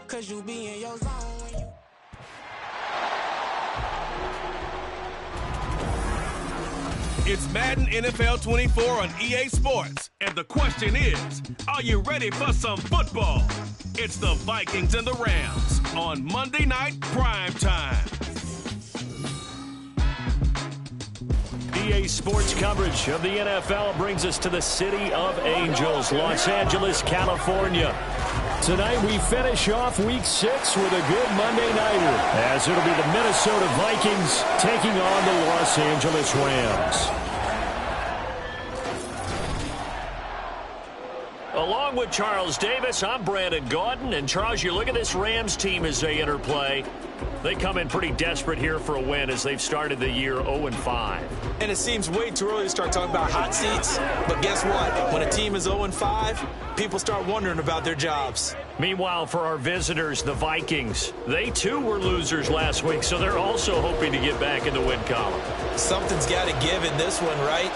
Cause you be in your zone when you... It's Madden NFL 24 on EA Sports. And the question is, are you ready for some football? It's the Vikings and the Rams on Monday Night Prime Time. EA Sports coverage of the NFL brings us to the City of Angels, Los Angeles, California. Tonight we finish off Week 6 with a good Monday nighter, as it'll be the Minnesota Vikings taking on the Los Angeles Rams. Along with Charles Davis, I'm Brandon Gaudin. And Charles, you look at this Rams team as they interplay. They come in pretty desperate here for a win as they've started the year 0-5. And it seems way too early to start talking about hot seats. But guess what? When a team is 0-5, people start wondering about their jobs. Meanwhile, for our visitors, the Vikings, they too were losers last week, so they're also hoping to get back in the win column. Something's got to give in this one, right?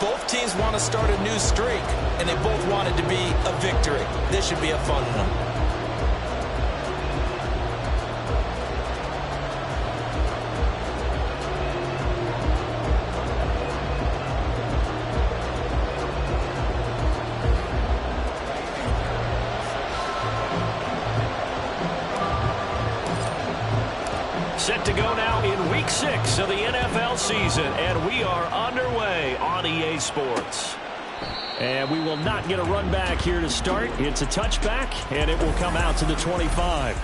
Both teams want to start a new streak, and they both want it to be a victory. This should be a fun one. Set to go now in Week 6 of the NFL season, and we are underway on EA Sports. And we will not get a run back here to start. It's a touchback, and it will come out to the 25.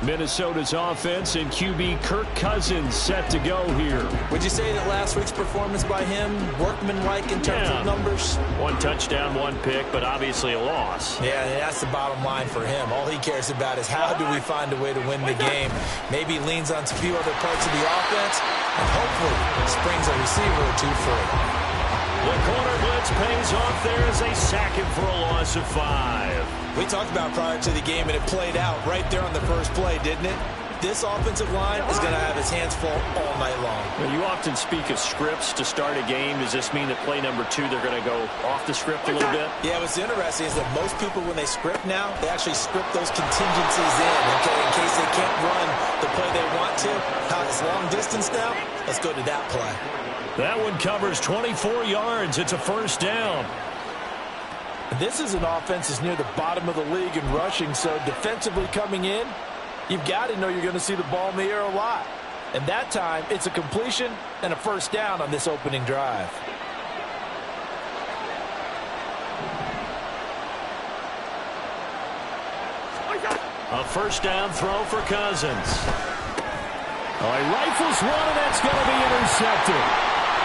Minnesota's offense and QB Kirk Cousins set to go here. Would you say that last week's performance by him, workmanlike in terms of numbers? One touchdown, one pick, but obviously a loss. Yeah, that's the bottom line for him. All he cares about is how do we find a way to win the game. Maybe leans on a few other parts of the offense, and hopefully springs a receiver or two free. The corner blitz pays off there as they sack him for a loss of 5. We talked about prior to the game, and it played out right there on the first play, didn't it? This offensive line is going to have his hands full all night long. Well, you often speak of scripts to start a game. Does this mean that play number 2, they're going to go off the script a little bit? Yeah, what's interesting is that most people, when they script now, they actually script those contingencies in case they can't run the play they want to. It's long distance now. Let's go to that play. That one covers 24 yards. It's a first down. This is an offense that's near the bottom of the league in rushing, so defensively coming in, you've got to know you're going to see the ball in the air a lot. And that time, it's a completion and a first down on this opening drive. A first down throw for Cousins. He rifles one, and that's going to be intercepted.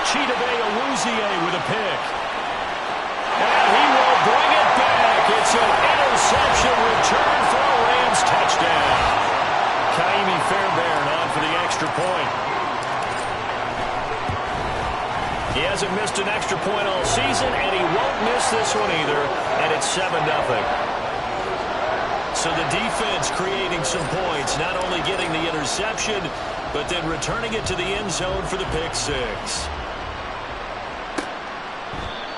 Chidobe Awuzie with a pick. And he will bring it back. It's an interception return for a Rams touchdown. Kaimi Fairbairn on for the extra point. He hasn't missed an extra point all season, and he won't miss this one either. And it's 7-0. So the defense creating some points, not only getting the interception, but then returning it to the end zone for the pick 6.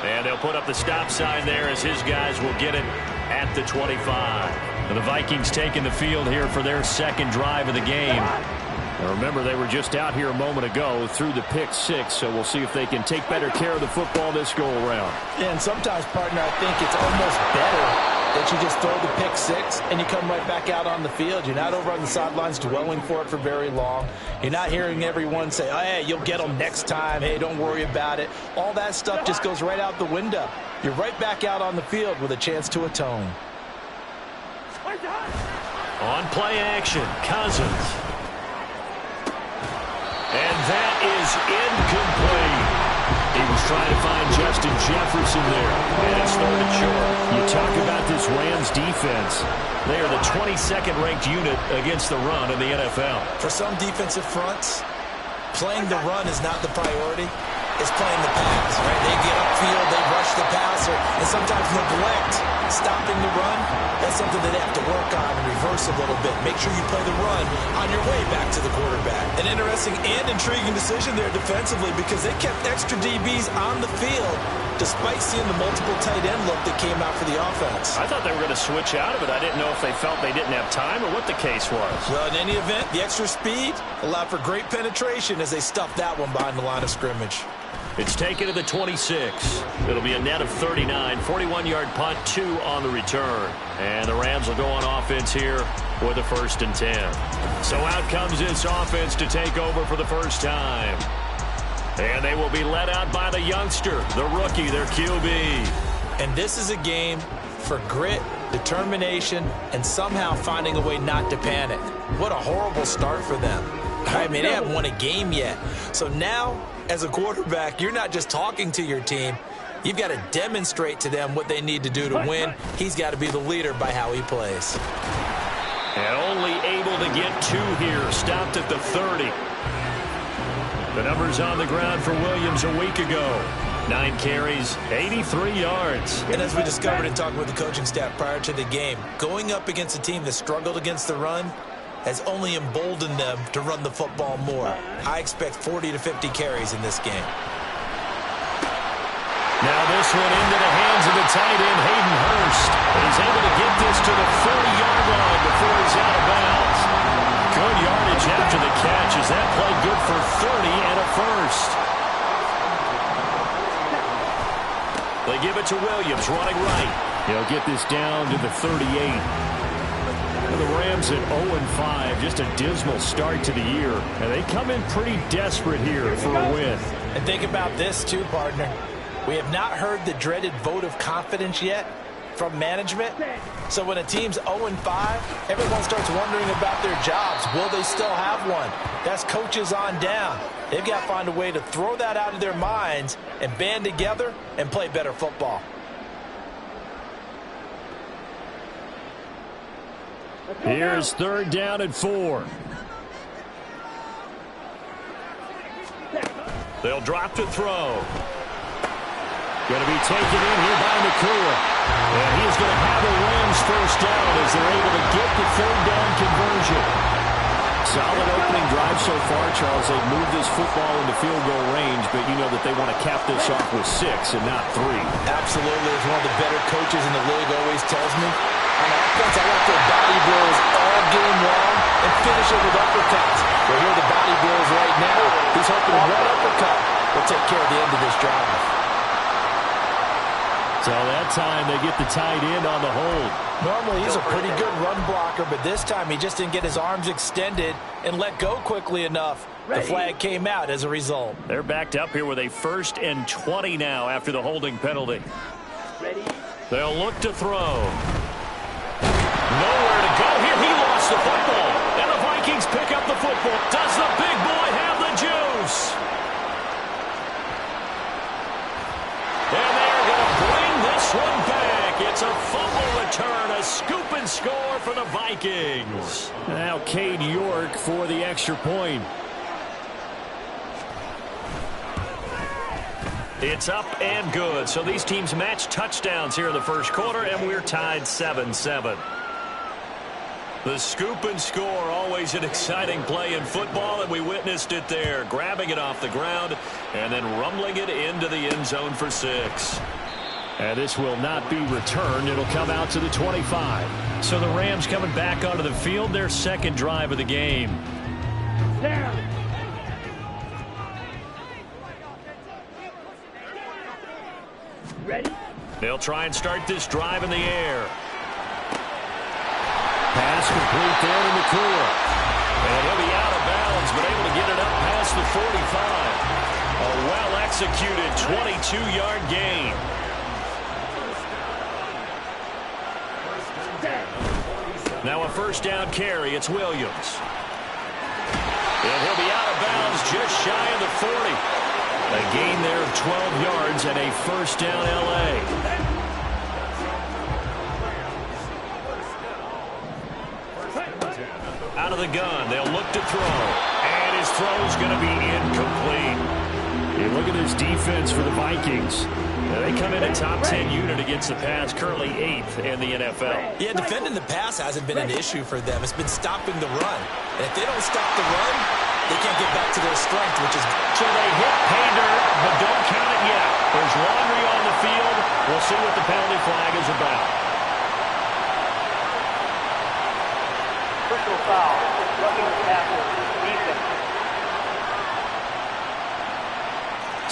And they'll put up the stop sign there as his guys will get it at the 25. And the Vikings taking the field here for their second drive of the game. Now remember, they were just out here a moment ago through the pick 6, so we'll see if they can take better care of the football this go-around. Yeah, and sometimes, partner, I think it's almost better that you just throw the pick 6 and you come right back out on the field. You're not over on the sidelines dwelling for it for very long. You're not hearing everyone say, oh, hey, you'll get them next time. Hey, don't worry about it. All that stuff just goes right out the window. You're right back out on the field with a chance to atone. On play action, Cousins. And that is incomplete. He was trying to find Justin Jefferson there, and it's third and short. You talk about this Rams defense. They are the 22nd ranked unit against the run in the NFL. For some defensive fronts, playing the run is not the priority. It's playing the pass, right? They get upfield, they rush the passer, and sometimes neglect stopping the run. That's something that they have to work on and reverse a little bit. Make sure you play the run on your way back to the quarterback. An interesting and intriguing decision there defensively because they kept extra DBs on the field despite seeing the multiple tight end look that came out for the offense. I thought they were going to switch out of it. I didn't know if they felt they didn't have time or what the case was. Well, in any event, the extra speed allowed for great penetration as they stuffed that one behind the line of scrimmage. It's taken to the 26. It'll be a net of 39. 41-yard punt, 2 on the return. And the Rams will go on offense here with a 1st and 10. So out comes this offense to take over for the first time. And they will be led out by the youngster, the rookie, their QB. And this is a game for grit, determination, and somehow finding a way not to panic. What a horrible start for them. I mean, they haven't won a game yet. So now, as a quarterback, you're not just talking to your team. You've got to demonstrate to them what they need to do to win. He's got to be the leader by how he plays. And only able to get 2 here. Stopped at the 30. The numbers on the ground for Williams a week ago. 9 carries, 83 yards. And as we discovered in talking with the coaching staff prior to the game, going up against a team that struggled against the run has only emboldened them to run the football more. I expect 40 to 50 carries in this game. Now this one into the hands of the tight end, Hayden Hurst. And he's able to get this to the 40-yard line before he's out of bounds. Good yardage after the catch as that play good for 30 and a 1st. They give it to Williams, running right. He'll get this down to the 38. The Rams at 0-5, just a dismal start to the year. And they come in pretty desperate here for a win. And think about this too, partner. We have not heard the dreaded vote of confidence yet from management. So when a team's 0-5, everyone starts wondering about their jobs. Will they still have one? That's coaches on down. They've got to find a way to throw that out of their minds and band together and play better football. Here's 3rd down and 4. They'll drop to throw. Going to be taken in here by Nakua. And he's going to have a Rams 1st down as they're able to get the 3rd down conversion. Solid opening drive so far, Charles. They've moved this football into field goal range, but you know that they want to cap this off with 6 and not 3. Absolutely. As one of the better coaches in the league always tells me, on offense, I like their body blows all game long and finish it with uppercuts. Well, here are the body blows right now. He's hoping one uppercut will take care of the end of this drive. So that time they get the tight end on the hold. Normally he's a pretty good run blocker, but this time he just didn't get his arms extended and let go quickly enough. The flag came out as a result. They're backed up here with a 1st and 20 now after the holding penalty. They'll look to throw. Nowhere to go here. He lost the football. And the Vikings pick up the football. Does the big boy have the juice? And they're going to bring this one back. It's a fumble return, a scoop and score for the Vikings. Now Cade York for the extra point. It's up and good. So these teams match touchdowns here in the 1st quarter, and we're tied 7-7. The scoop and score, always an exciting play in football, and we witnessed it there. Grabbing it off the ground and then rumbling it into the end zone for 6. And this will not be returned. It'll come out to the 25. So the Rams coming back onto the field, their 2nd drive of the game. Ready? They'll try and start this drive in the air. Pass complete there to Nakua. And he'll be out of bounds, but able to get it up past the 45. A well-executed 22-yard gain. Now a 1st down carry. It's Williams. And he'll be out of bounds just shy of the 40. A gain there of 12 yards and a 1st down L.A. Out of the gun, they'll look to throw. And his throw's going to be incomplete. Hey, look at this defense for the Vikings. They come in a top 10 unit against the pass, currently 8th in the NFL. Yeah, defending the pass hasn't been an issue for them. It's been stopping the run. And if they don't stop the run, they can't get back to their strength, which is... So they hit pay dirt, but don't count it yet. There's laundry on the field. We'll see what the penalty flag is about. Personal foul. Roughing the passer. Defense.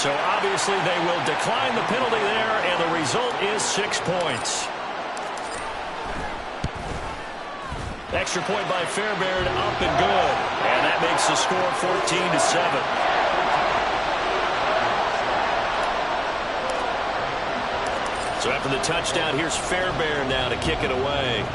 So obviously they will decline the penalty there, and the result is 6 points. Extra point by Fairbairn, up and good. And that makes the score 14-7. So after the touchdown, here's Fairbairn now to kick it away.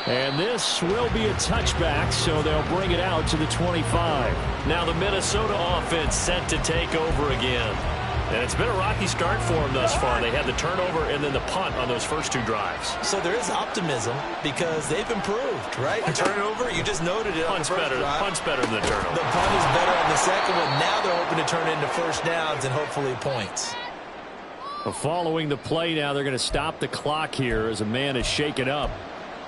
And this will be a touchback, so they'll bring it out to the 25. Now the Minnesota offense set to take over again. And it's been a rocky start for them thus far. They had the turnover and then the punt on those first 2 drives. So there is optimism because they've improved, right? The turnover, you just noted it on the first drive. Punt's better than the turnover. The punt is better on the second one. Now they're hoping to turn into first downs and hopefully points. Well, following the play now, they're going to stop the clock here as a man is shaken up.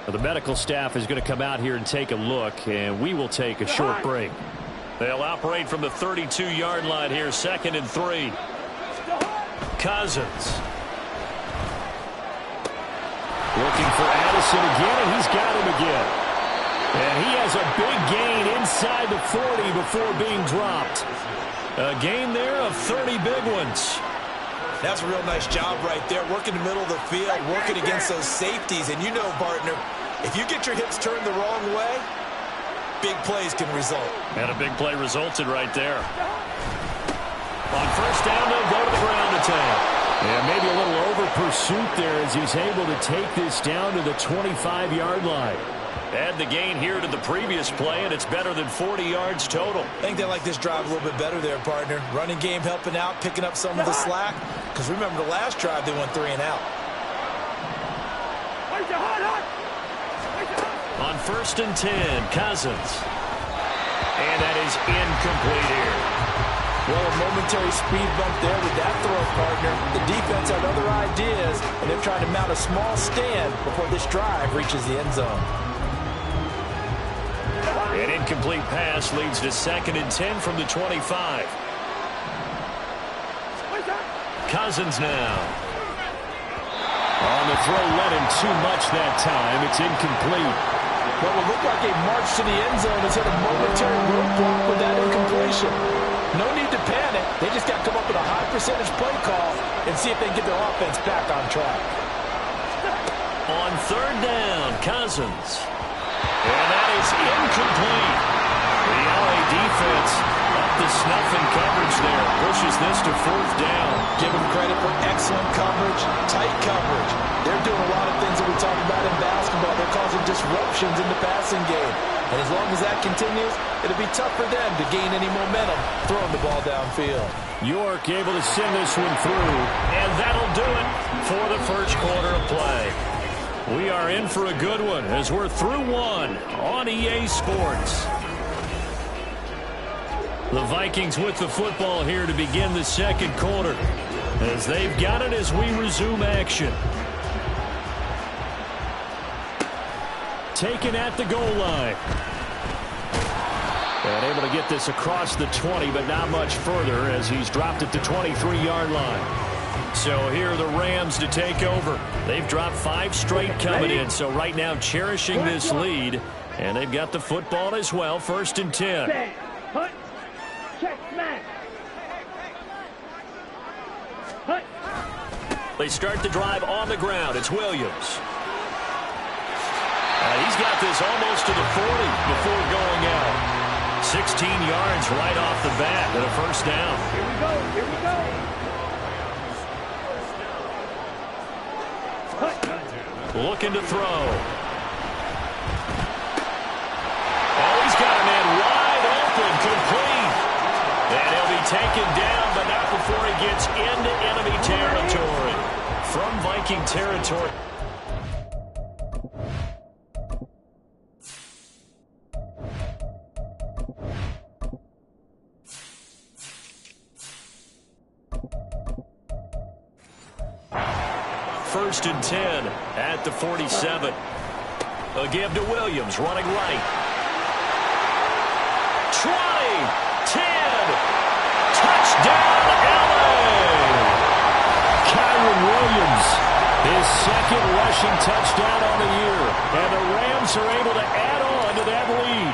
The medical staff is going to come out here and take a look, and we will take a short break. They'll operate from the 32-yard line here, 2nd and 3. Cousins. Looking for Addison again, and he's got him again. And he has a big gain inside the 40 before being dropped. A gain there of 30 big ones. That's a real nice job right there, working the middle of the field, working against those safeties. And you know, partner, if you get your hips turned the wrong way, big plays can result. And a big play resulted right there. On first down, they'll go to the ground attack. And maybe a little over pursuit there as he's able to take this down to the 25-yard line. Add the gain here to the previous play, and it's better than 40 yards total. I think they like this drive a little bit better there, partner. Running game helping out, picking up some of the slack. Because remember, the last drive, they went 3 and out. On first and 10, Cousins. And that is incomplete here. Well, a momentary speed bump there with that throw, partner. The defense had other ideas, and they're trying to mount a small stand before this drive reaches the end zone. An incomplete pass leads to 2nd and 10 from the 25. Cousins now. On the throw, led him too much that time. It's incomplete. What will look like a march to the end zone is hit a momentary roadblock with that incompletion. No need to panic. They just got to come up with a high percentage play call and see if they can get their offense back on track. On 3rd down, Cousins. And that is incomplete. The LA defense up to snuff in coverage there. Pushes this to 4th down. Give them credit for excellent coverage, tight coverage. They're doing a lot of things that we talk about in basketball. They're causing disruptions in the passing game. And as long as that continues, it'll be tough for them to gain any momentum throwing the ball downfield. York able to send this one through. And that'll do it for the first quarter of play. We are in for a good one as we're through one on EA Sports. The Vikings with the football here to begin the second quarter as they've got it as we resume action. Taken at the goal line. And able to get this across the 20, but not much further as he's dropped at the 23-yard line. So here are the Rams to take over. They've dropped 5 straight coming in, so right now cherishing this lead. And they've got the football as well, 1st and 10. Hunt. Check, man. Hunt. They start the drive on the ground. It's Williams. He's got this almost to the 40 before going out. 16 yards right off the bat and a first down. Here we go. Here we go. Looking to throw. Oh, he's got a man wide open, complete. And he'll be taken down, but not before he gets into enemy territory. From Viking territory. First and 10 at the 47. A give to Williams, running right. 20, 10, touchdown, LA! Kyron Williams, his second rushing touchdown on the year. And the Rams are able to add on to that lead.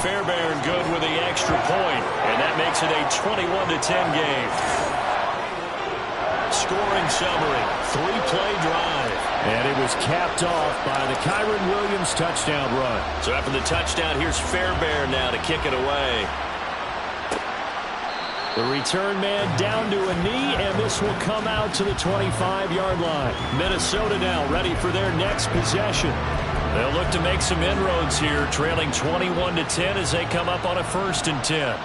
Fairbairn good with the extra point, and that makes it a 21-10 game. Scoring summary, 3-play drive. And it was capped off by the Kyron Williams touchdown run. So after the touchdown, here's Fairbairn now to kick it away. The return man down to a knee, and this will come out to the 25-yard line. Minnesota now ready for their next possession. They'll look to make some inroads here, trailing 21-10 as they come up on a 1st and 10.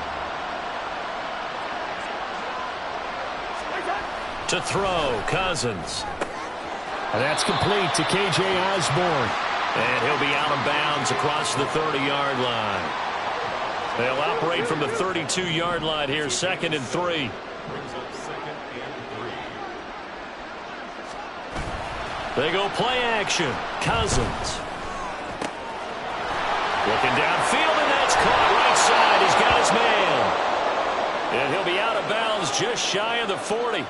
To throw, Cousins. And that's complete to K.J. Osborne. And he'll be out of bounds across the 30-yard line. They'll operate from the 32-yard line here, 2nd and 3. They go play action. Cousins. Looking downfield, and that's caught right side. He's got his man. And he'll be out of bounds just shy of the 40.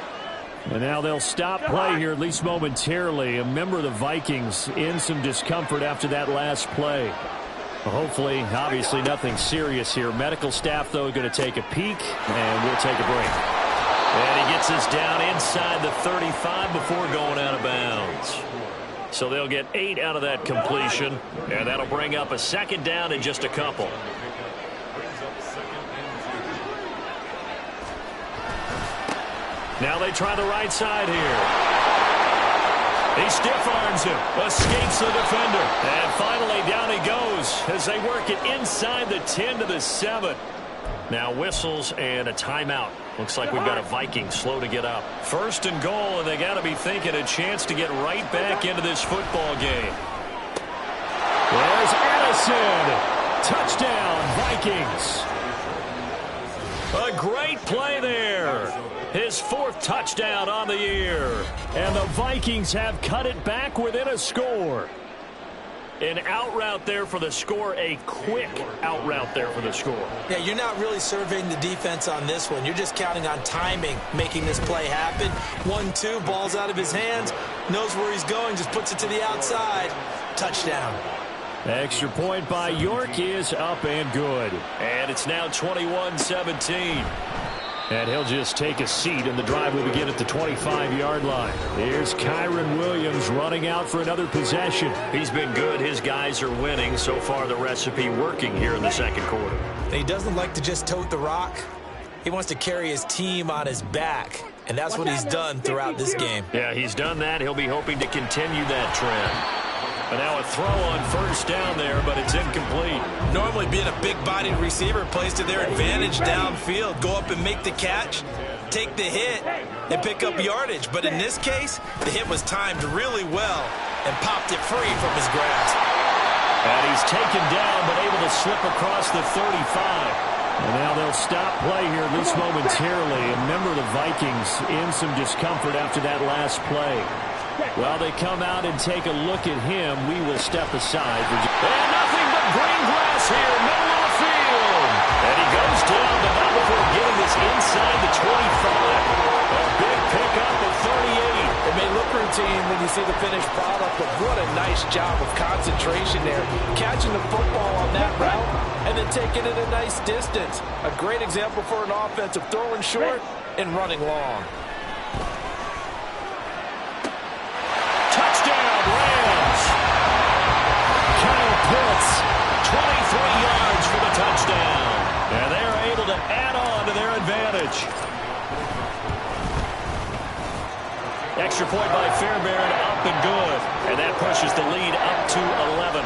And now they'll stop play here, at least momentarily. A member of the Vikings in some discomfort after that last play. Hopefully, obviously, nothing serious here. Medical staff, though, going to take a peek, and we'll take a break. And he gets us down inside the 35 before going out of bounds. So they'll get 8 out of that completion, and that'll bring up a 2nd down in just a couple. Now they try the right side here. He stiff-arms him, escapes the defender, and finally down he goes as they work it inside the 10 to the 7. Now whistles and a timeout. Looks like we've got a Viking slow to get up. 1st and goal, and they got to be thinking a chance to get right back into this football game. There's Addison. Touchdown, Vikings. A great play there. His 4th touchdown on the year. And the Vikings have cut it back within a score. An out route there for the score, a quick out route there for the score. Yeah, you're not really surveying the defense on this one. You're just counting on timing, making this play happen. 1-2, ball's out of his hands, knows where he's going, just puts it to the outside. Touchdown. Extra point by York is up and good. And it's now 21-17. And he'll just take a seat, and the drive will begin at the 25-yard line. Here's Kyron Williams running out for another possession. He's been good. His guys are winning. So far, the recipe working here in the 2nd quarter. He doesn't like to just tote the rock. He wants to carry his team on his back, and that's what he's done throughout this game. Yeah, he's done that. He'll be hoping to continue that trend. And now a throw on 1st down there, but it's incomplete. Normally being a big-bodied receiver plays to their advantage downfield. Go up and make the catch, take the hit, and pick up yardage. But in this case, the hit was timed really well and popped it free from his grasp. And he's taken down, but able to slip across the 35. And now they'll stop play here, at least momentarily. A member of the Vikings in some discomfort after that last play. While they come out and take a look at him, we will step aside. And nothing but green grass here, middle of the field. And he goes down, but not before getting this inside the 25. A big pickup of 38. It may look routine when you see the finished product, but what a nice job of concentration there. Catching the football on that route and then taking it a nice distance. A great example for an offensive throwing short and running long. Pitts, 23 yards for the touchdown. And they are able to add on to their advantage. Extra point by Fairbairn, up and good. And that pushes the lead up to 11.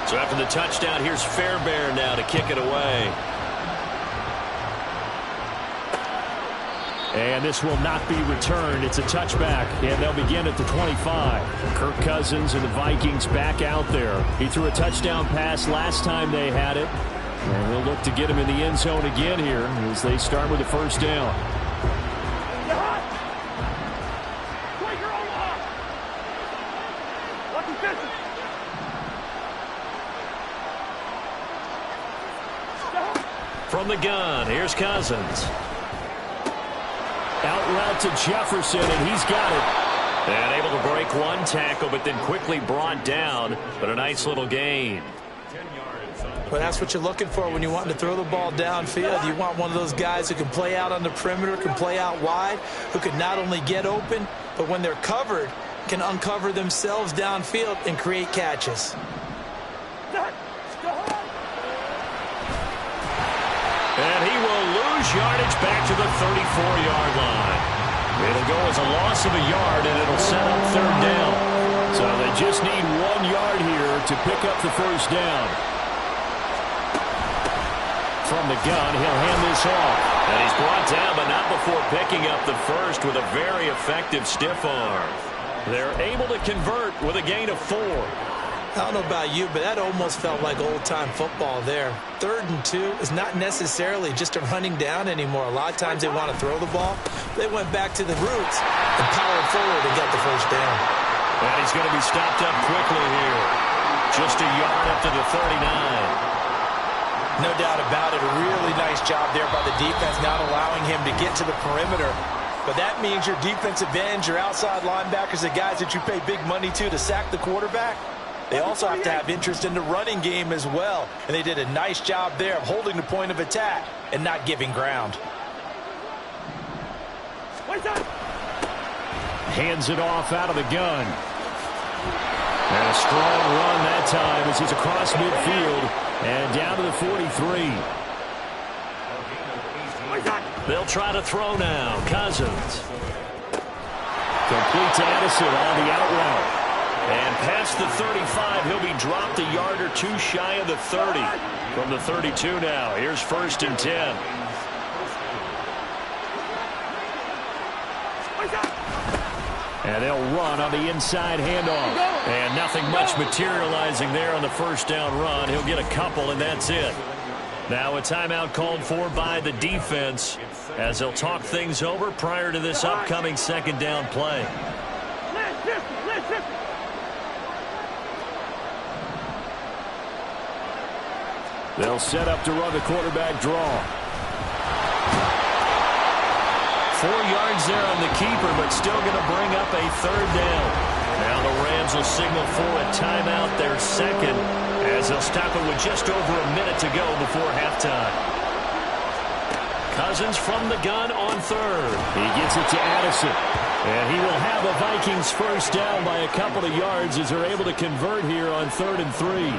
So after the touchdown, here's Fairbairn now to kick it away. And this will not be returned. It's a touchback, and they'll begin at the 25. Kirk Cousins and the Vikings back out there. He threw a touchdown pass last time they had it. And we'll look to get him in the end zone again here as they start with the 1st down. From the gun, here's Cousins. Out route to Jefferson, and he's got it. And able to break one tackle, but then quickly brought down. But a nice little gain. Well, that's what you're looking for when you want to throw the ball downfield. You want one of those guys who can play out on the perimeter, can play out wide, who can not only get open, but when they're covered, can uncover themselves downfield and create catches. And he will lose yardage back to the 34-yard line. It'll go as a loss of a yard, and it'll set up third down. So they just need 1 yard here to pick up the first down. From the gun, he'll hand this off. And he's brought down, but not before picking up the first with a very effective stiff arm. They're able to convert with a gain of 4. I don't know about you, but that almost felt like old-time football there. 3rd and 2 is not necessarily just a running down anymore. A lot of times they want to throw the ball. They went back to the roots and powered forward to get the first down. And he's going to be stopped up quickly here. Just a yard up to the 39. No doubt about it. A really nice job there by the defense, not allowing him to get to the perimeter. But that means your defensive ends, your outside linebackers, the guys that you pay big money to sack the quarterback, they also have to have interest in the running game as well. And they did a nice job there of holding the point of attack and not giving ground. Hands it off out of the gun. And a strong run that time as he's across midfield and down to the 43. They'll try to throw now. Cousins. Complete to Addison on the out route. And past the 35, he'll be dropped a yard or 2 shy of the 30. From the 32 now, here's 1st and 10. And they'll run on the inside handoff. And nothing much materializing there on the first down run. He'll get a couple, and that's it. Now a timeout called for by the defense as they'll talk things over prior to this upcoming 2nd down play. They'll set up to run the quarterback draw. 4 yards there on the keeper, but still going to bring up a 3rd down. Now the Rams will signal for a timeout, their 2nd, as they'll stop it with just over a minute to go before halftime. Cousins from the gun on 3rd. He gets it to Addison. And he will have a Vikings first down by a couple of yards as they're able to convert here on 3rd and 3.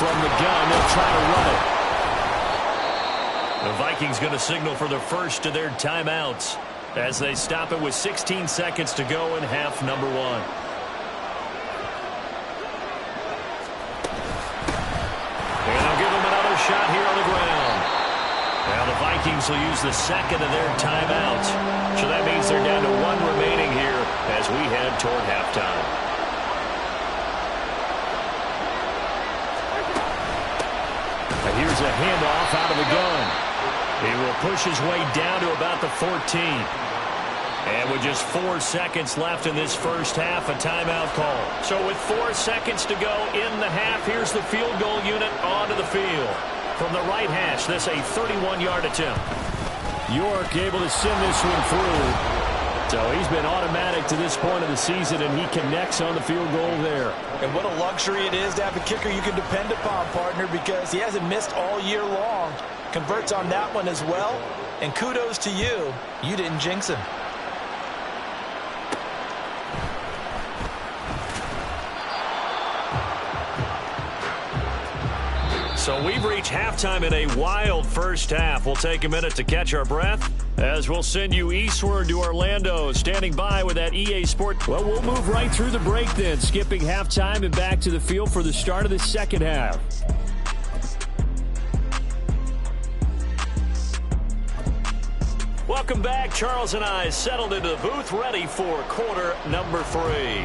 From the gun, they'll try to run it. The Vikings going to signal for the first of their timeouts as they stop it with 16 seconds to go in half number 1. And they'll give them another shot here on the ground. Now the Vikings will use the 2nd of their timeouts. So that means they're down to 1 remaining here as we head toward halftime. And here's a handoff out of the gun. He will push his way down to about the 14. And with just 4 seconds left in this first half, a timeout call. So with 4 seconds to go in the half, here's the field goal unit onto the field. From the right hash, this a 31-yard attempt. York able to send this one through. So he's been automatic to this point of the season, and he connects on the field goal there. And what a luxury it is to have a kicker you can depend upon, partner, because he hasn't missed all year long. Converts on that one as well. And kudos to you. You didn't jinx him. So we've reached halftime in a wild first half. We'll take a minute to catch our breath as we'll send you eastward to Orlando. Standing by with that EA Sport. Well, we'll move right through the break then, skipping halftime and back to the field for the start of the second half. Welcome back. Charles and I settled into the booth, ready for quarter number 3.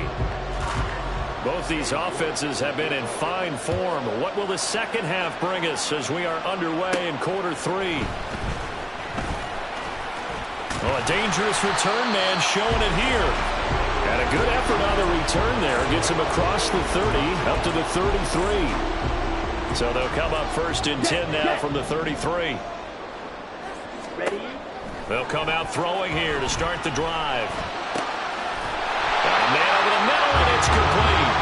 Both these offenses have been in fine form. What will the second half bring us as we are underway in quarter 3? Oh, a dangerous return man showing it here. And a good effort on the return there. Gets him across the 30, up to the 33. So they'll come up 1st and 10 now from the 33. Ready? They'll come out throwing here to start the drive. Got a man over the middle, and it's complete.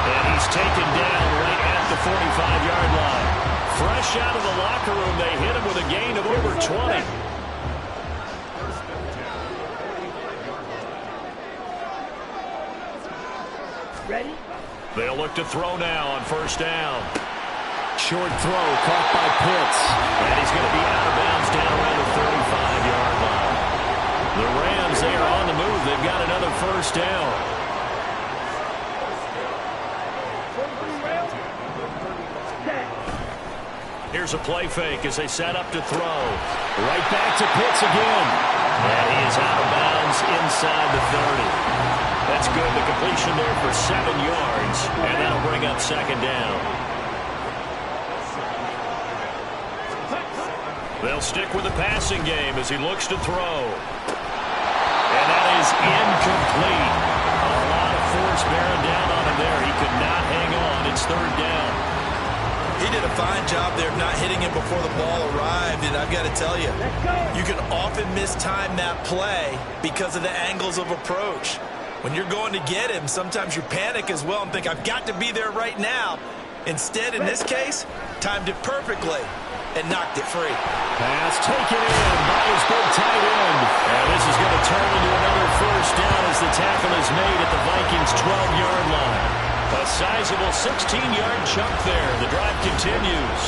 And he's taken down right at the 45-yard line. Fresh out of the locker room, they hit him with a gain of over 20. Ready? They'll look to throw now on 1st down. Short throw caught by Pitts. And he's going to be out of bounds down around the 35-yard line. The Rams, they are on the move. They've got another 1st down. Here's a play fake as they set up to throw. Right back to Pitts again. And he is out of bounds inside the 30. That's good. The completion there for 7 yards. And that'll bring up 2nd down. They'll stick with the passing game as he looks to throw. And that is incomplete. A lot of force bearing down on him there. He could not hang on. It's 3rd down. He did a fine job there of not hitting him before the ball arrived, and I've got to tell you, you can often mistime that play because of the angles of approach. When you're going to get him, sometimes you panic as well and think, I've got to be there right now. Instead, in this case, timed it perfectly and knocked it free. Pass taken in by his big tight end. And this is going to turn into another 1st down as the tackle is made at the Vikings' 12-yard line. A sizable 16-yard chunk there. The drive continues.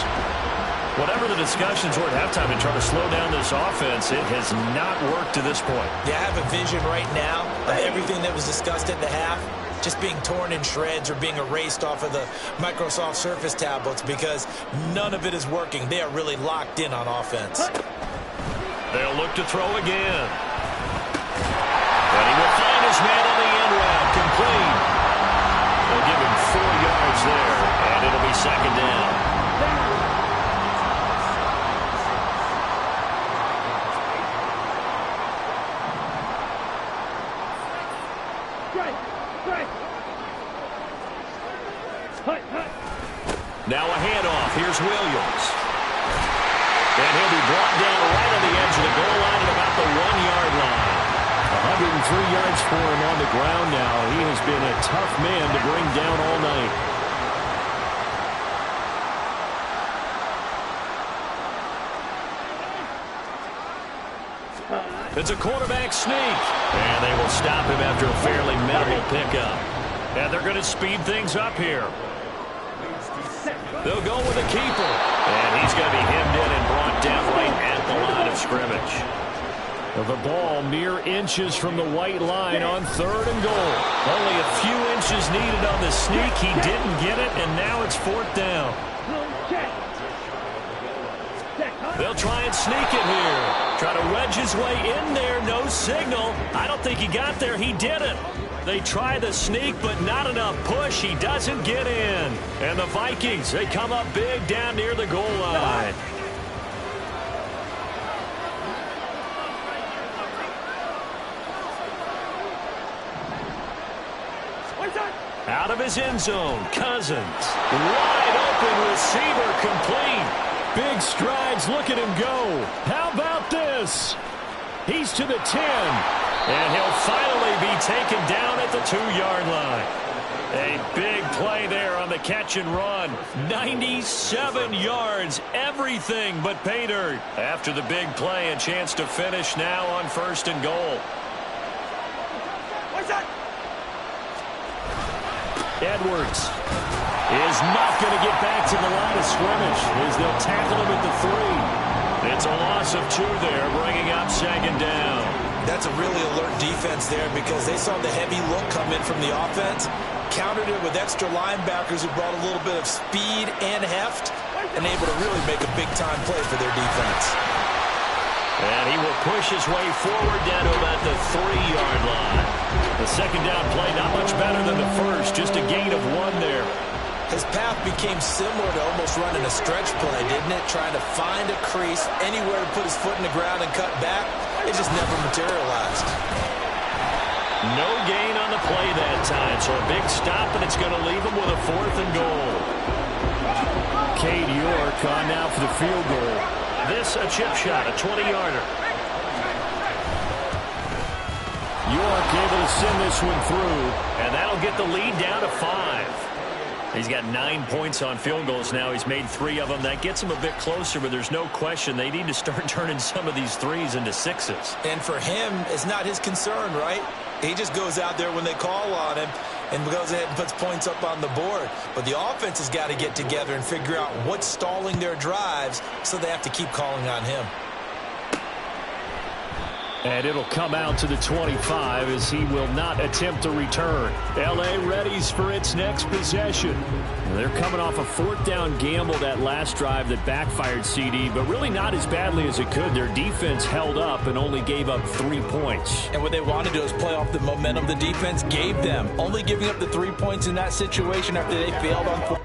Whatever the discussions were at halftime in trying to slow down this offense, it has not worked to this point. Yeah, I have a vision right now of everything that was discussed at the half just being torn in shreds or being erased off of the Microsoft Surface tablets because none of it is working. They are really locked in on offense. They'll look to throw again. And he will find his man on the end route. Complete. They'll give him 4 yards there, and it'll be 2nd down. Now a handoff. Here's Williams. And he'll be brought down right on the edge of the goal line at about the 1-yard line. 103 yards for him on the ground now. He has been a tough man to bring down all night. It's a quarterback sneak. And they will stop him after a fairly minimal pickup. And they're going to speed things up here. They'll go with a keeper. And he's going to be hemmed in and brought down right at the line of scrimmage. The ball mere inches from the white line on 3rd and goal. Only a few inches needed on the sneak. He didn't get it, and now it's 4th down. They'll try and sneak it here. Try to wedge his way in there. No signal. I don't think he got there. He didn't. They try the sneak, but not enough push. He doesn't get in. And the Vikings, they come up big down near the goal line. Out of his end zone, Cousins. Wide open receiver, complete. Big strides, look at him go. How about this? He's to the 10. And he'll finally be taken down at the 2-yard line. A big play there on the catch and run. 97 yards, everything but pay dirt. After the big play, a chance to finish now on 1st and goal. What's that? Edwards is not going to get back to the line of scrimmage as they'll tackle him at the 3. It's a loss of 2 there, bringing up 2nd down. That's a really alert defense there because they saw the heavy look come in from the offense, countered it with extra linebackers who brought a little bit of speed and heft, and able to really make a big-time play for their defense. And he will push his way forward down to about the 3-yard line. The 2nd down play not much better than the first, just a gain of 1 there. His path became similar to almost running a stretch play, didn't it? Trying to find a crease, anywhere to put his foot in the ground and cut back. It just never materialized. No gain on the play that time, so a big stop, and it's going to leave him with a 4th and goal. Cade York on now for the field goal. This a chip shot, a 20-yarder. York able to send this one through, and that'll get the lead down to 5. He's got 9 points on field goals now. He's made 3 of them. That gets him a bit closer, but there's no question they need to start turning some of these 3s into 6s. And for him, it's not his concern, right? He just goes out there when they call on him and goes ahead and puts points up on the board. But the offense has got to get together and figure out what's stalling their drives, so they have to keep calling on him. And it'll come out to the 25 as he will not attempt to return. L.A. readies for its next possession. They're coming off a 4th down gamble that last drive that backfired CD, but really not as badly as it could. Their defense held up and only gave up 3 points. And what they want to do is play off the momentum the defense gave them. Only giving up the 3 points in that situation after they failed on 4.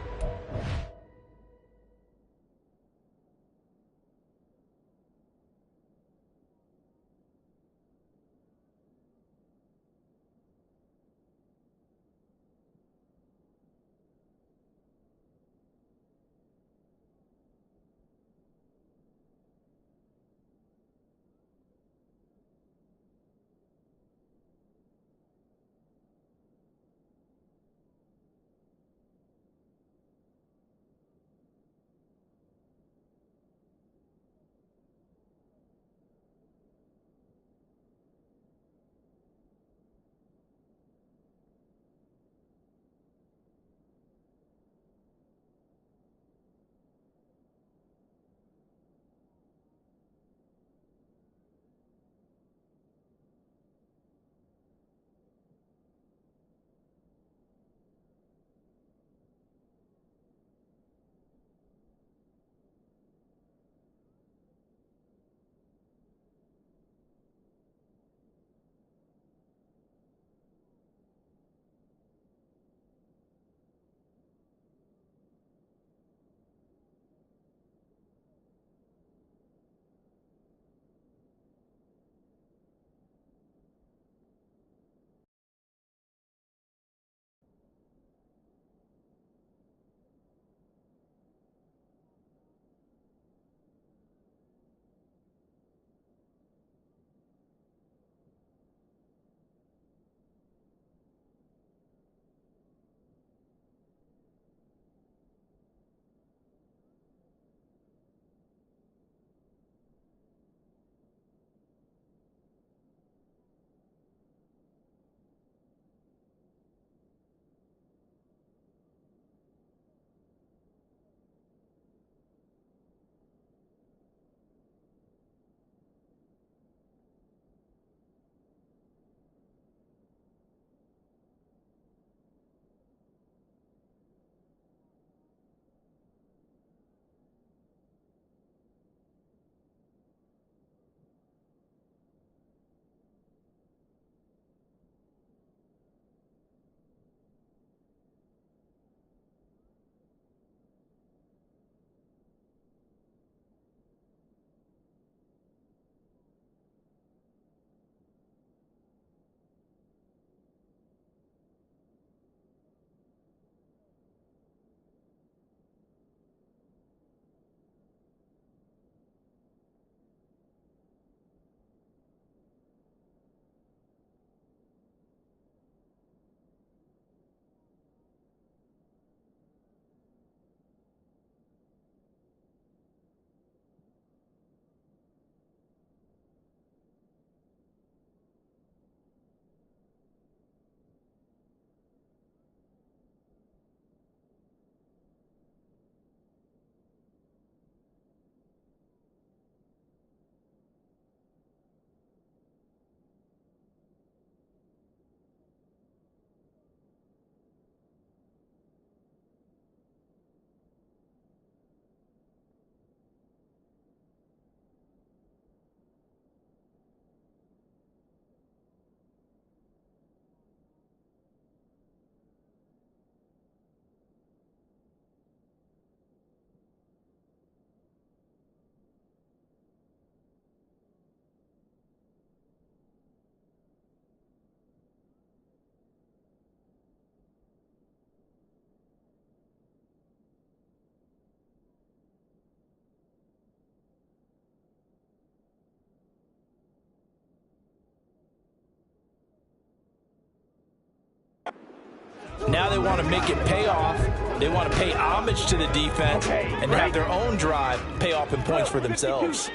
Now they want to make it pay off. They want to pay homage to the defense and have their own drive pay off in points for themselves.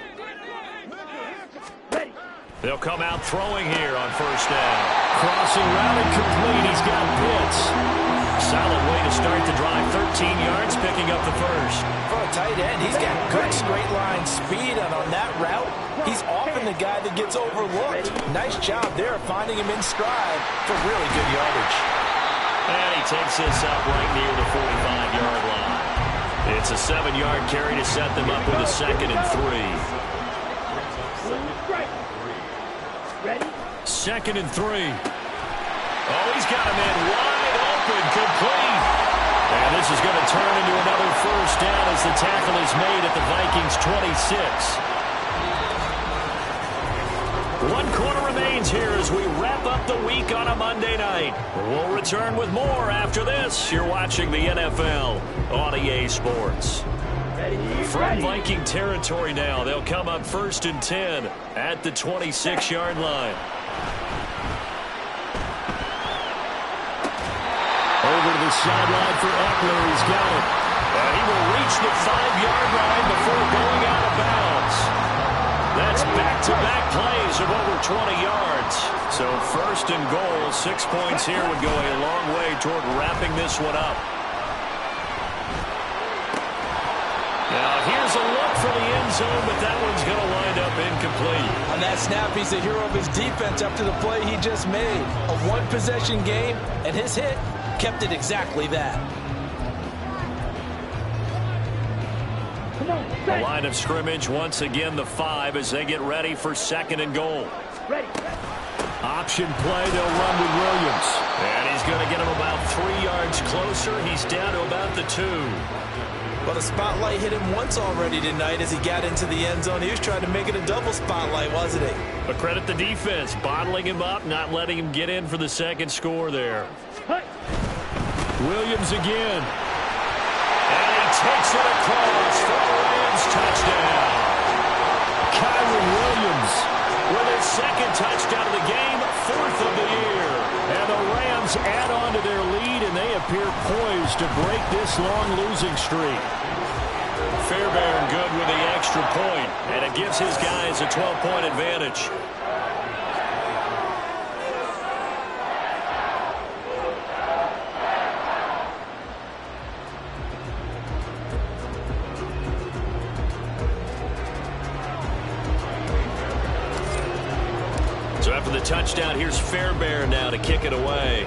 They'll come out throwing here on first down. Crossing route and complete. He's got Pitts. Solid way to start the drive. 13 yards, picking up the first. For a tight end, he's got good straight line speed, and on that route, he's often the guy that gets overlooked. Nice job there finding him in stride for really good yardage. And he takes this up right near the 45-yard line. It's a 7-yard carry to set them up with a 2nd and 3. Ready? 2nd and 3. Oh, he's got him in wide open, complete. And this is going to turn into another first down as the tackle is made at the Vikings' 26. 1 quarter remains here as we wrap up the week on a Monday night. We'll return with more after this. You're watching the NFL on EA Sports. From Viking territory now, they'll come up 1st and 10 at the 26-yard line. Over to the sideline for Eckler. He's got it. And he will reach the 5-yard line before going out of bounds. That's back-to-back plays of over 20 yards. So 1st and goal, 6 points here would go a long way toward wrapping this one up. Now, here's a look for the end zone, but that one's going to wind up incomplete. On that snap, he's the hero of his defense after the play he just made. A one-possession game, and his hit kept it exactly that. The line of scrimmage, once again, the 5 as they get ready for 2nd and goal. Ready. Option play, they'll run with Williams. And he's going to get him about 3 yards closer. He's down to about the 2. Well, the spotlight hit him once already tonight as he got into the end zone. He was trying to make it a double spotlight, wasn't he? But credit the defense, bottling him up, not letting him get in for the 2nd score there. Williams again. And he takes it across for the Rams touchdown. Kyron Williams with his 2nd touchdown of the game, 4th of the year. And the Rams add on to their lead, and they appear poised to break this long losing streak. Fairbairn good with the extra point, and it gives his guys a 12-point advantage. So after the touchdown, here's Fairbairn now to kick it away.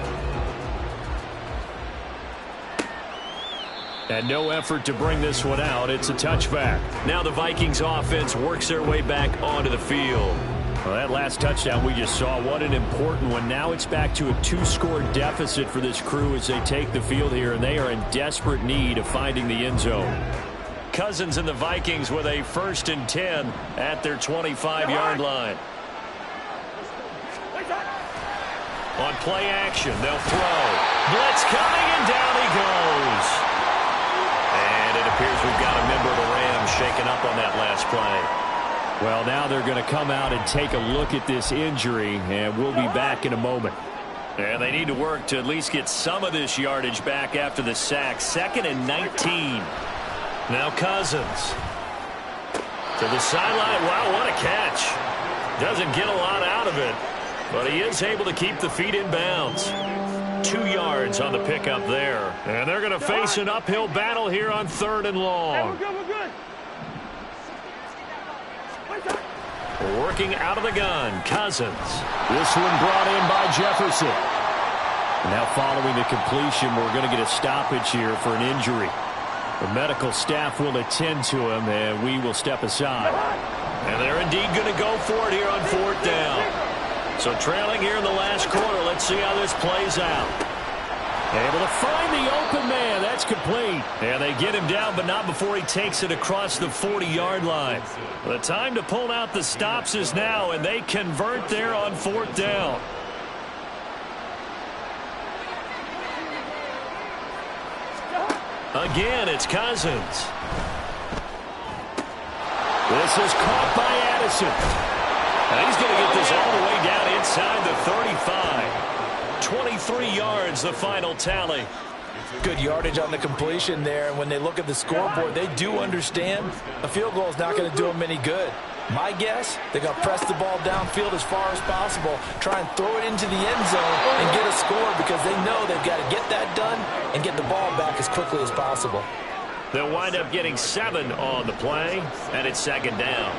And no effort to bring this one out. It's a touchback. Now the Vikings offense works their way back onto the field. Well, that last touchdown we just saw, what an important one. Now it's back to a 2-score deficit for this crew as they take the field here, and they are in desperate need of finding the end zone. Cousins and the Vikings with a 1st and 10 at their 25-yard line. On play action, they'll throw. Blitz coming, and down he goes. And it appears we've got a member of the Rams shaken up on that last play. Well, now they're going to come out and take a look at this injury, and we'll be back in a moment. And they need to work to at least get some of this yardage back after the sack. 2nd and 19. Now Cousins. To the sideline. Wow, what a catch. Doesn't get a lot out of it, but he is able to keep the feet in bounds. 2 yards on the pickup there. And they're going to face an uphill battle here on 3rd and long. Hey, we're good. Working out of the gun, Cousins. This one brought in by Jefferson. Now following the completion, we're going to get a stoppage here for an injury. The medical staff will attend to him, and we will step aside. And they're indeed going to go for it here on 4th down. So trailing here in the last quarter, let's see how this plays out. Able to find the open man. That's complete. And they get him down, but not before he takes it across the 40-yard line. The time to pull out the stops is now, and they convert there on 4th down. Again, it's Cousins. This is caught by Addison. And he's going to get this all the way down inside the 35. 23 yards, the final tally. Good yardage on the completion there. And when they look at the scoreboard, they do understand a field goal is not going to do them any good. My guess, they're going to press the ball downfield as far as possible, try and throw it into the end zone and get a score because they know they've got to get that done and get the ball back as quickly as possible. They'll wind up getting 7 on the play, and it's second down.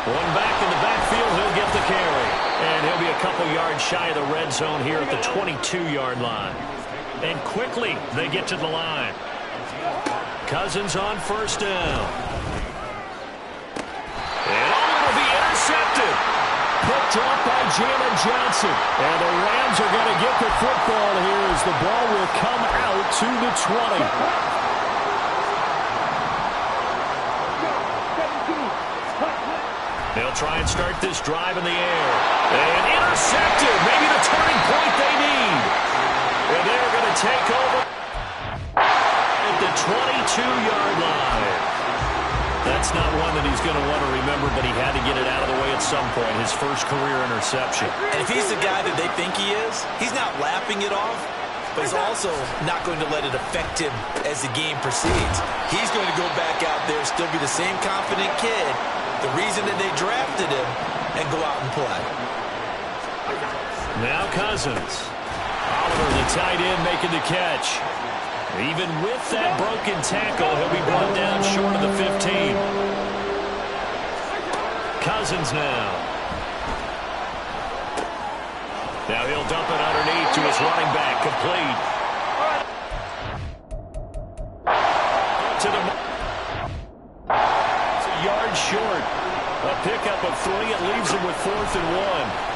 One back in the backfield, he'll get the carry. And he'll be a couple yards shy of the red zone here at the 22-yard line. And quickly, they get to the line. Cousins on first down. And it'll be intercepted. Picked off by Jalen Johnson. And the Rams are going to get the football here as the ball will come out to the 20. They'll try and start this drive in the air. And intercepted. Maybe the turning point they need. And they're going to take over at the 22-yard line. That's not one that he's going to want to remember, but he had to get it out of the way at some point, his first career interception. And if he's the guy that they think he is, he's not laughing it off, but he's also not going to let it affect him as the game proceeds. He's going to go back out there, still be the same confident kid, the reason that they drafted him, and go out and play. Now Cousins. Oliver, the tight end, making the catch. Even with that broken tackle, he'll be brought down short of the 15. Cousins now. Now he'll dump it underneath to his running back, complete. To the... It's a yard short. A pickup of 3. It leaves him with 4th and 1.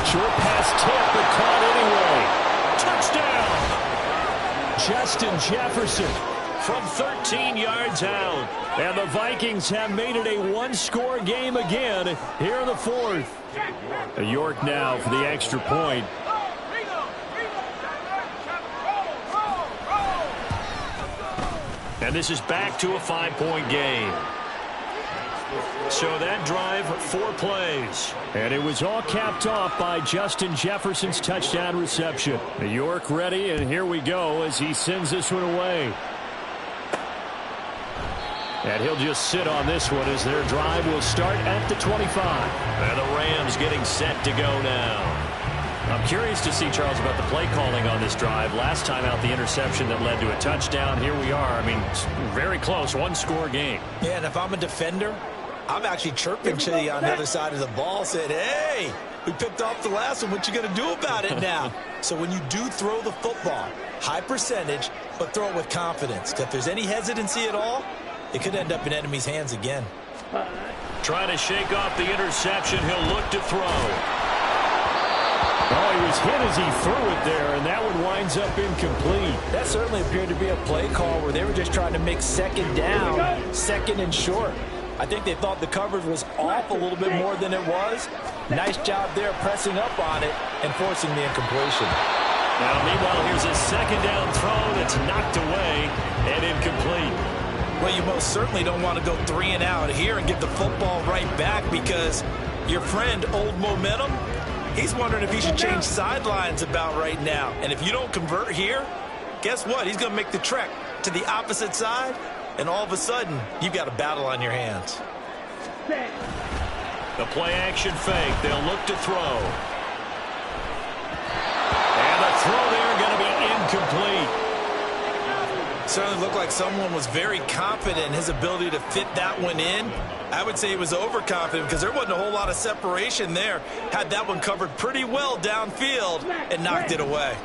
Short pass tip, but caught anyway. Touchdown! Justin Jefferson from 13 yards out. And the Vikings have made it a one-score game again here in the 4th. York now for the extra point. And this is back to a 5-point game. So that drive, 4 plays. And it was all capped off by Justin Jefferson's touchdown reception. York ready, and here we go as he sends this one away. And he'll just sit on this one as their drive will start at the 25. And the Rams getting set to go now. I'm curious to see, Charles, about the play calling on this drive. Last time out, the interception that led to a touchdown. Here we are. I mean, very close, one-score game. Yeah, and if I'm a defender, I'm actually chirping to you on the other side of the ball, saying, hey, we picked off the last one. What you going to do about it now? So when you do throw the football, high percentage, but throw it with confidence. If there's any hesitancy at all, it could end up in enemy's hands again. Trying to shake off the interception. He'll look to throw. Oh, he was hit as he threw it there, and that one winds up incomplete. That certainly appeared to be a play call where they were just trying to make second down, second and short. I think they thought the coverage was off a little bit more than it was. Nice job there pressing up on it and forcing the incompletion. Now, meanwhile, here's a second down throw that's knocked away and incomplete. Well, you most certainly don't want to go 3 and out here and get the football right back because your friend, Old Momentum, he's wondering if he should change sidelines about right now. And if you don't convert here, guess what? He's going to make the trek to the opposite side, and all of a sudden, you've got a battle on your hands. The play-action fake. They'll look to throw. And the throw there going to be incomplete. Certainly looked like someone was very confident in his ability to fit that one in. I would say he was overconfident because there wasn't a whole lot of separation there. Had that one covered pretty well downfield and knocked it away.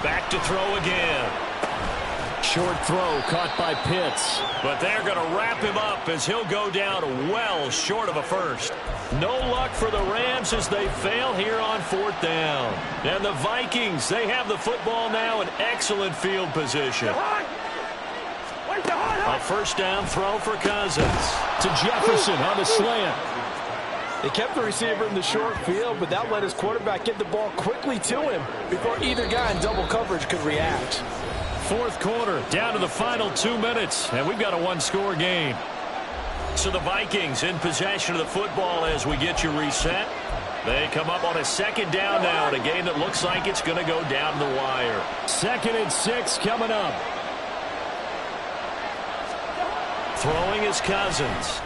Back to throw again. Short throw caught by Pitts. But they're going to wrap him up as he'll go down well short of a first. No luck for the Rams as they fail here on 4th down. And the Vikings, they have the football now in excellent field position. A first down throw for Cousins. To Jefferson on the slant. They kept the receiver in the short field, but that let his quarterback get the ball quickly to him before either guy in double coverage could react. Fourth quarter, down to the final 2 minutes, and we've got a one-score game. So the Vikings in possession of the football as we get you reset. They come up on a second down now in a game that looks like it's going to go down the wire. 2nd and 6 coming up. Throwing is Cousins.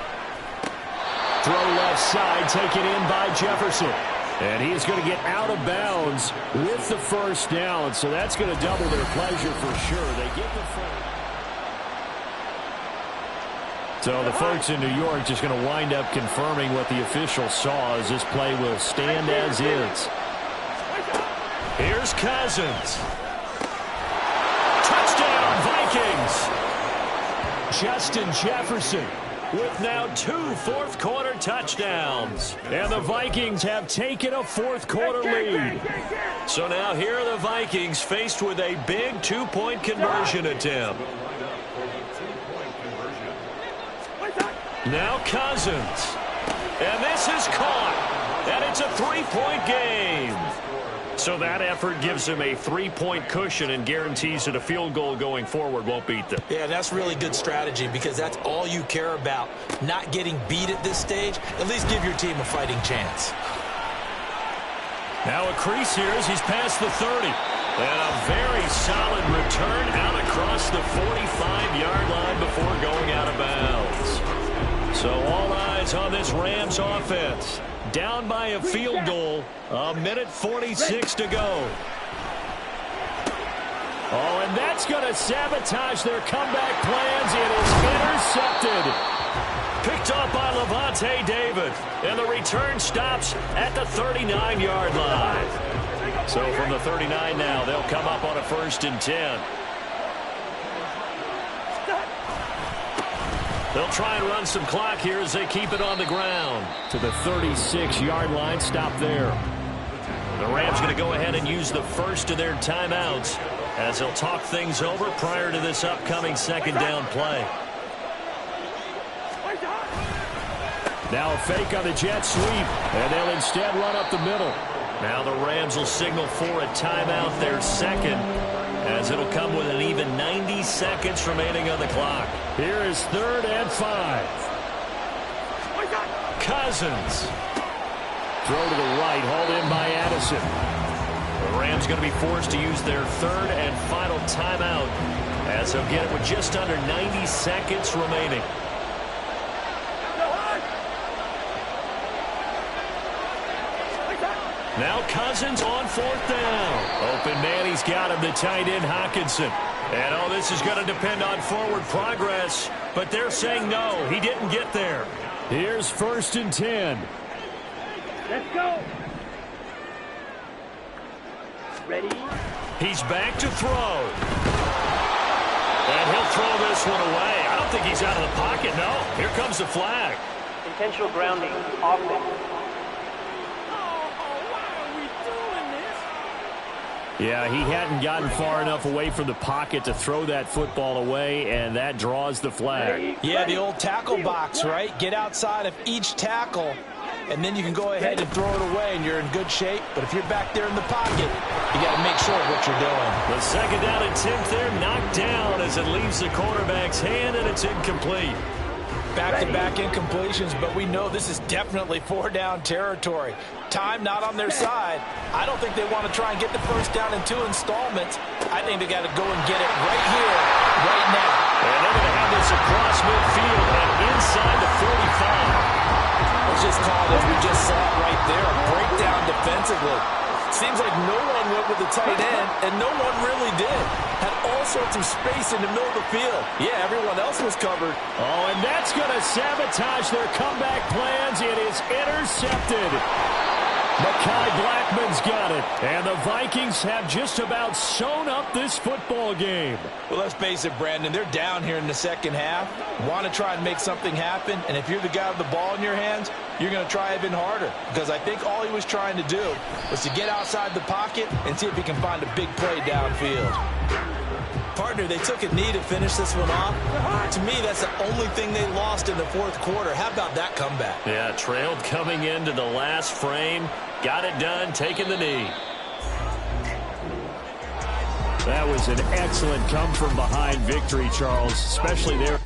Throw left side, taken in by Jefferson. And he's going to get out of bounds with the first down. So that's going to double their pleasure for sure. They get the first. So the folks in New York just going to wind up confirming what the official saw as this play will stand as is. Here's Cousins. Touchdown, Vikings. Justin Jefferson with now 2 fourth-quarter touchdowns. And the Vikings have taken a fourth-quarter lead. So now here are the Vikings faced with a big 2-point conversion attempt. Now Cousins. And this is caught. And it's a 3-point game. So that effort gives them a 3-point cushion and guarantees that a field goal going forward won't beat them. Yeah, that's really good strategy because that's all you care about. Not getting beat at this stage. At least give your team a fighting chance. Now a crease here as he's past the 30. And a very solid return out across the 45-yard line before going out of bounds. So all eyes on this Rams offense. Down by a field goal. 1:46 to go. Oh, and that's going to sabotage their comeback plans. It is intercepted. Picked up by Levante David. And the return stops at the 39-yard line. So from the 39 now, they'll come up on a 1st and 10. They'll try and run some clock here as they keep it on the ground. To the 36-yard line, stop there. The Rams going to go ahead and use the first of their timeouts as they'll talk things over prior to this upcoming 2nd down play. Now a fake on the jet sweep, and they'll instead run up the middle. Now the Rams will signal for a timeout, their second, as it'll come with an even 90 seconds remaining on the clock. Here is 3rd and 5. Cousins. Throw to the right, hauled in by Addison. The Rams going to be forced to use their 3rd and final timeout as they'll get it with just under 90 seconds remaining. Now Cousins on 4th down. Open man, he's got him, the tight end Hockenson. And oh, this is going to depend on forward progress, but they're saying no, he didn't get there. Here's 1st and 10. Let's go. Ready? He's back to throw. And he'll throw this one away. I don't think he's out of the pocket, no. Here comes the flag. Intentional grounding, offense. Yeah, he hadn't gotten far enough away from the pocket to throw that football away, and that draws the flag. Yeah, the old tackle box, right? Get outside of each tackle, and then you can go ahead and throw it away, and you're in good shape. But if you're back there in the pocket, you got to make sure of what you're doing. The 2nd down attempt there knocked down as it leaves the quarterback's hand, and it's incomplete. Back-to-back incompletions, but we know this is definitely 4-down territory. Time not on their side. I don't think they want to try and get the first down in 2 installments. I think they got to go and get it right here, right now. And they're going to have this across midfield and inside the 45. It's just called, as we just saw it right there, a breakdown defensively. Seems like no one went with the tight end, and no one really did. Had all sorts of space in the middle of the field. Yeah, everyone else was covered. Oh, and that's going to sabotage their comeback plans. It is intercepted. Mekhi Blackman's got it. And the Vikings have just about sewn up this football game. Well, let's face it, Brandon. They're down here in the second half. Want to try and make something happen. And if you're the guy with the ball in your hands, you're going to try even harder. Because I think all he was trying to do was to get outside the pocket and see if he can find a big play downfield. Partner, they took a knee to finish this one off. To me, that's the only thing they lost in the 4th quarter. How about that comeback? Yeah, trailed coming into the last frame. Got it done, taking the knee. That was an excellent come-from-behind victory, Charles, especially there.